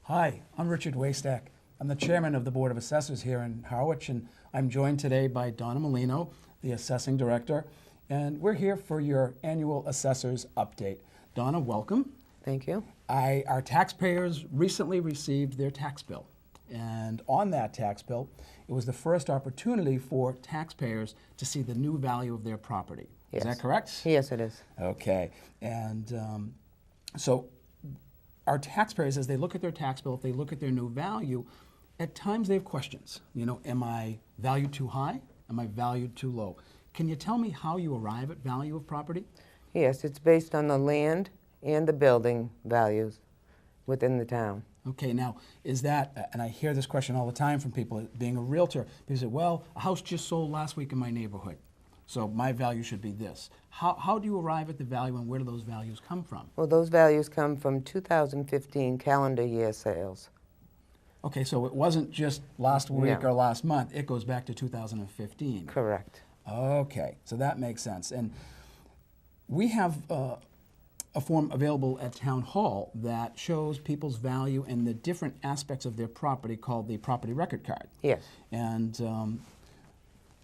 Hi, I'm Richard Waystack. I'm the chairman of the Board of Assessors here in Harwich, and I'm joined today by Donna Molino, the assessing director, and we're here for your annual assessors update. Donna, welcome. Thank you. Our taxpayers recently received their tax bill, and on that tax bill, it was the first opportunity for taxpayers to see the new value of their property. Yes. Is that correct? Yes, it is. Okay, and so our taxpayers, as they look at their tax bill, if they look at their new value, at times they have questions. You know, am I valued too high? Am I valued too low? Can you tell me how you arrive at value of property? Yes, it's based on the land and the building values within the town. Okay, now, is that, and I hear this question all the time from people, being a realtor, people say, well, a house just sold last week in my neighborhood, so my value should be this. How do you arrive at the value, and where do those values come from? Well, those values come from 2015 calendar year sales. Okay, so it wasn't just last week No. or last month, it goes back to 2015. Correct. Okay, so that makes sense. And we have a form available at Town Hall that shows people's value and the different aspects of their property called the property record card. Yes. And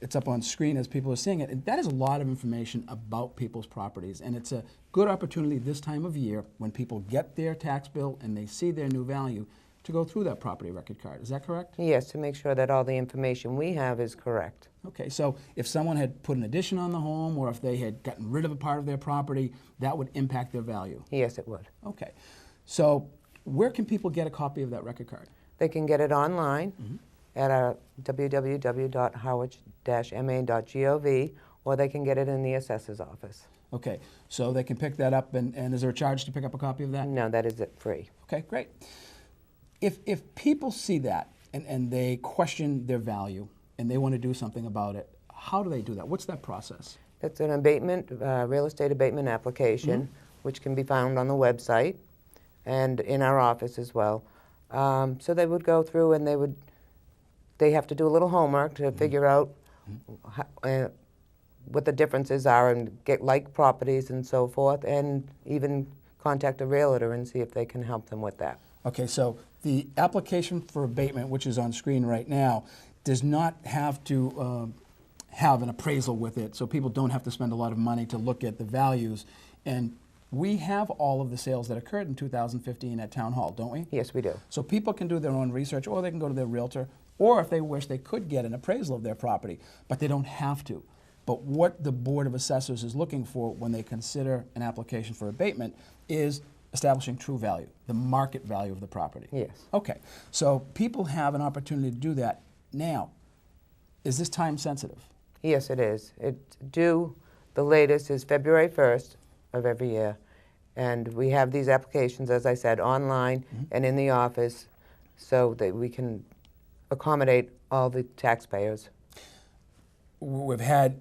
it's up on screen as people are seeing it. And that is a lot of information about people's properties. And it's a good opportunity this time of year when people get their tax bill and they see their new value to go through that property record card. Is that correct? Yes, to make sure that all the information we have is correct. Okay, so if someone had put an addition on the home or if they had gotten rid of a part of their property, that would impact their value. Yes, it would. Okay, so where can people get a copy of that record card? They can get it online at our www.harwich-ma.gov, or they can get it in the assessor's office. Okay, so they can pick that up, and is there a charge to pick up a copy of that? No, that is it free. Okay, great. If people see that and they question their value and they want to do something about it, how do they do that? What's that process? It's an abatement, real estate abatement application, which can be found on the website and in our office as well. So they would go through and they have to do a little homework to figure out what the differences are and get like properties and so forth, and even contact a realtor and see if they can help them with that. Okay, so the application for abatement, which is on screen right now, does not have to have an appraisal with it, so people don't have to spend a lot of money to look at the values. And we have all of the sales that occurred in 2015 at Town Hall, don't we? Yes, we do. So people can do their own research, or they can go to their realtor, or if they wish, they could get an appraisal of their property, but they don't have to. But what the Board of Assessors is looking for when they consider an application for abatement is establishing true value, the market value of the property. Yes. Okay, so people have an opportunity to do that. Now, is this time sensitive? Yes, it is. It's due, the latest is February 1st of every year. And we have these applications, as I said, online and in the office so that we can accommodate all the taxpayers. We've had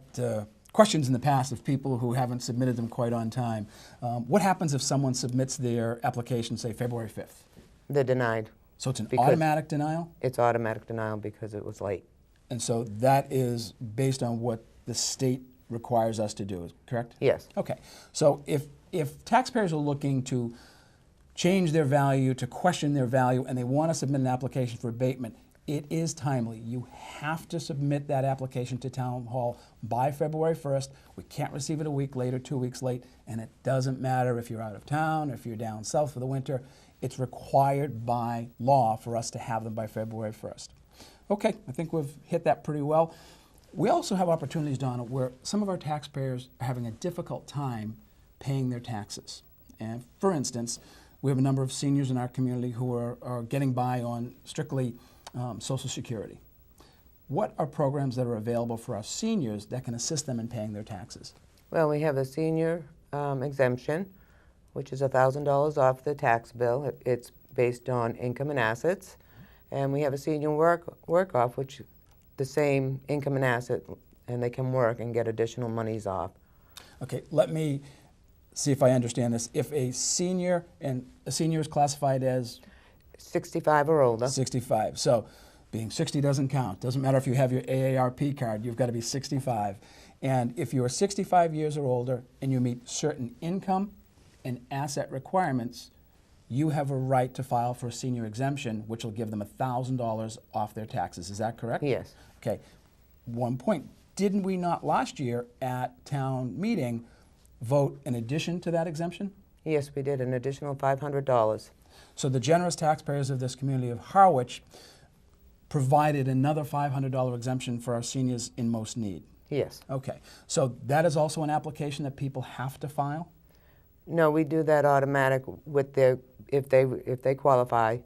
questions in the past of people who haven't submitted them quite on time. What happens if someone submits their application, say, February 5th? They're denied. So it's an automatic denial? It's automatic denial because it was late. And so that is based on what the state requires us to do, correct? Yes. Okay. So if taxpayers are looking to change their value, to question their value, and they want to submit an application for abatement, it is timely. You have to submit that application to Town Hall by February 1st. We can't receive it a week late or 2 weeks late, and it doesn't matter if you're out of town, if you're down south for the winter. It's required by law for us to have them by February 1st. Okay, I think we've hit that pretty well. We also have opportunities, Donna, where some of our taxpayers are having a difficult time paying their taxes. And for instance, we have a number of seniors in our community who are getting by on strictly Social Security. What are programs that are available for our seniors that can assist them in paying their taxes? Well, we have a senior exemption, which is $1,000 off the tax bill. It's based on income and assets. And we have a senior work off, which the same income and asset, and they can work and get additional monies off. Okay, let me see if I understand this. If a senior is classified as 65 or older. 65. So being 60 doesn't count. Doesn't matter if you have your AARP card, you've got to be 65. And if you're 65 years or older and you meet certain income and asset requirements, you have a right to file for a senior exemption, which will give them $1,000 off their taxes. Is that correct? Yes. Okay. One point. Didn't we not last year at town meeting vote in addition to that exemption? Yes, we did, an additional $500. So the generous taxpayers of this community of Harwich provided another $500 exemption for our seniors in most need. Yes. Okay. So that is also an application that people have to file? No, we do that automatic with their, if they qualify,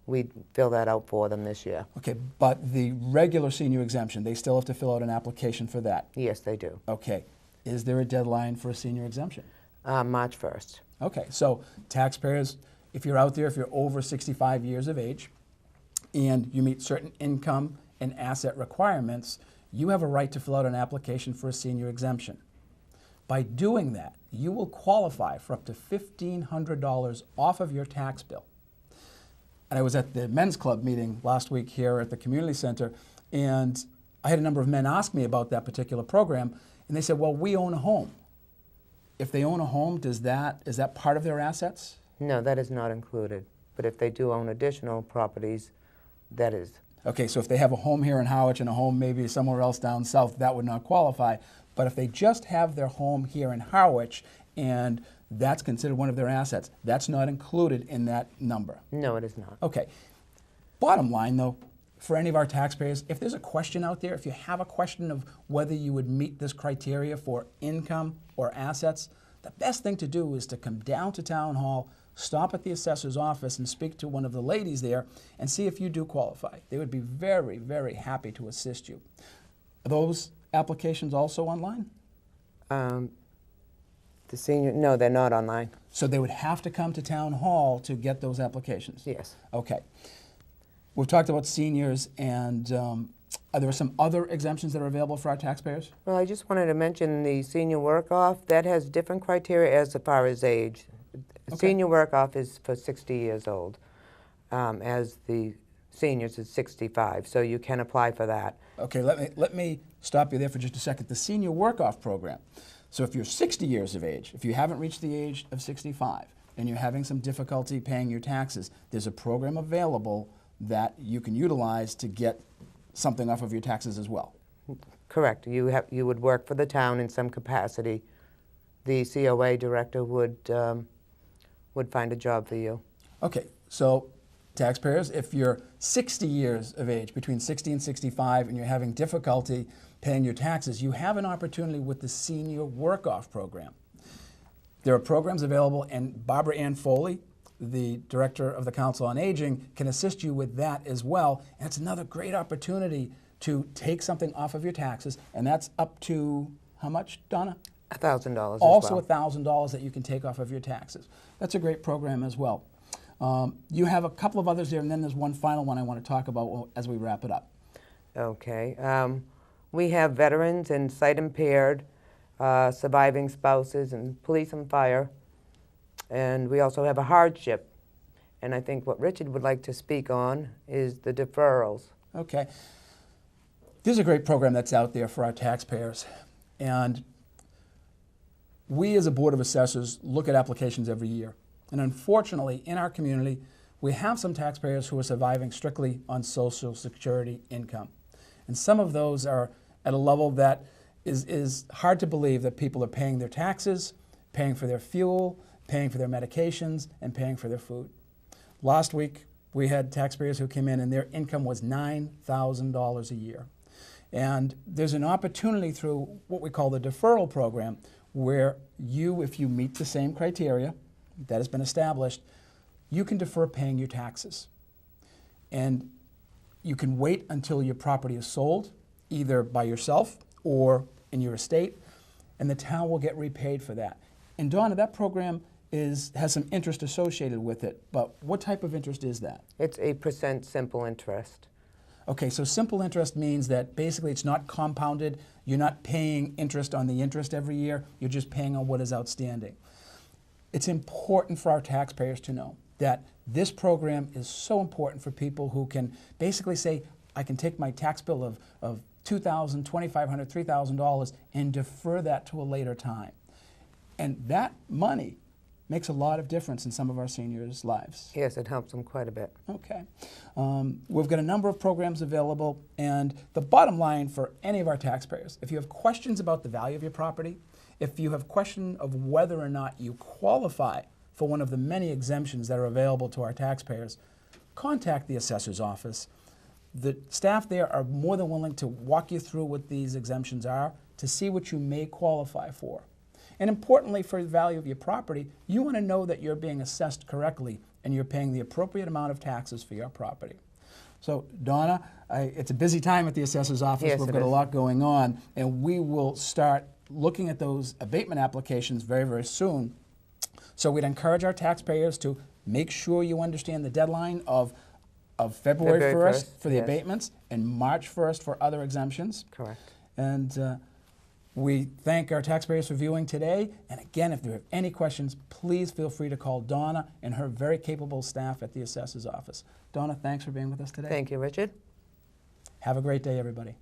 we fill that out for them this year. Okay, but the regular senior exemption, they still have to fill out an application for that? Yes, they do. Okay. Is there a deadline for a senior exemption? March 1st. Okay, so taxpayers, if you're out there, if you're over 65 years of age and you meet certain income and asset requirements, you have a right to fill out an application for a senior exemption. By doing that, you will qualify for up to $1,500 off of your tax bill. And I was at the men's club meeting last week here at the community center, and I had a number of men ask me about that particular program, and they said, well, we own a home. If they own a home, is that part of their assets? No, that is not included. But if they do own additional properties, that is. Okay, so if they have a home here in Harwich and a home maybe somewhere else down south, that would not qualify. But if they just have their home here in Harwich and that's considered one of their assets, that's not included in that number. No, it is not. Okay. Bottom line, though, for any of our taxpayers, if there's a question out there, if you have a question of whether you would meet this criteria for income or assets, the best thing to do is to come down to Town Hall, stop at the assessor's office and speak to one of the ladies there and see if you do qualify. They would be very, very happy to assist you. Are those applications also online? The senior, no, they're not online. So they would have to come to Town Hall to get those applications? Yes. Okay. We've talked about seniors, and are there some other exemptions that are available for our taxpayers? Well, I just wanted to mention the senior work-off. That has different criteria as far as age. Okay. Senior work-off is for 60 years old, as the seniors is 65, so you can apply for that. Okay, let me stop you there for just a second. The senior work-off program. So if you're 60 years of age, if you haven't reached the age of 65, and you're having some difficulty paying your taxes, there's a program available that you can utilize to get something off of your taxes as well. Correct. You would work for the town in some capacity. The COA director would find a job for you. Okay, so taxpayers, if you're 60 years of age, between 60 and 65, and you're having difficulty paying your taxes, you have an opportunity with the Senior Work-Off Program. There are programs available, and Barbara Ann Foley, the Director of the Council on Aging, can assist you with that as well. And it's another great opportunity to take something off of your taxes, and that's up to how much, Donna? $1,000 Also as well. $1,000 that you can take off of your taxes. That's a great program as well. You have a couple of others there, and then there's one final one I want to talk about as we wrap it up. Okay. We have veterans and sight-impaired, surviving spouses, and police and fire. And we also have a hardship. And I think what Richard would like to speak on is the deferrals. Okay. This is a great program that's out there for our taxpayers. And we as a Board of Assessors look at applications every year. And unfortunately, in our community, we have some taxpayers who are surviving strictly on Social Security income. And some of those are at a level that is hard to believe that people are paying their taxes, paying for their fuel, paying for their medications, and paying for their food. Last week, we had taxpayers who came in and their income was $9,000 a year. And there's an opportunity through what we call the deferral program where you, if you meet the same criteria that has been established, you can defer paying your taxes. And you can wait until your property is sold, either by yourself or in your estate, and the town will get repaid for that. And Donna, that program has some interest associated with it, but what type of interest is that? It's 8% simple interest. Okay, so simple interest means that basically it's not compounded. You're not paying interest on the interest every year. You're just paying on what is outstanding. It's important for our taxpayers to know that this program is so important for people who can basically say, I can take my tax bill of $2,000, $2,500, $3,000 and defer that to a later time. And that money makes a lot of difference in some of our seniors' lives. Yes, it helps them quite a bit. Okay. We've got a number of programs available, and the bottom line for any of our taxpayers, if you have questions about the value of your property, if you have question of whether or not you qualify for one of the many exemptions that are available to our taxpayers, contact the assessor's office. The staff there are more than willing to walk you through what these exemptions are to see what you may qualify for. And importantly, for the value of your property, you want to know that you're being assessed correctly and you're paying the appropriate amount of taxes for your property. So, Donna, it's a busy time at the assessor's office. Yes, We've it got a is. lot going on, and we will start looking at those abatement applications very, very soon. So we'd encourage our taxpayers to make sure you understand the deadline of February 1st for the yes. abatements and March 1st for other exemptions. Correct. And we thank our taxpayers for viewing today. And again, if you have any questions, please feel free to call Donna and her very capable staff at the assessor's office. Donna, thanks for being with us today. Thank you, Richard. Have a great day, everybody.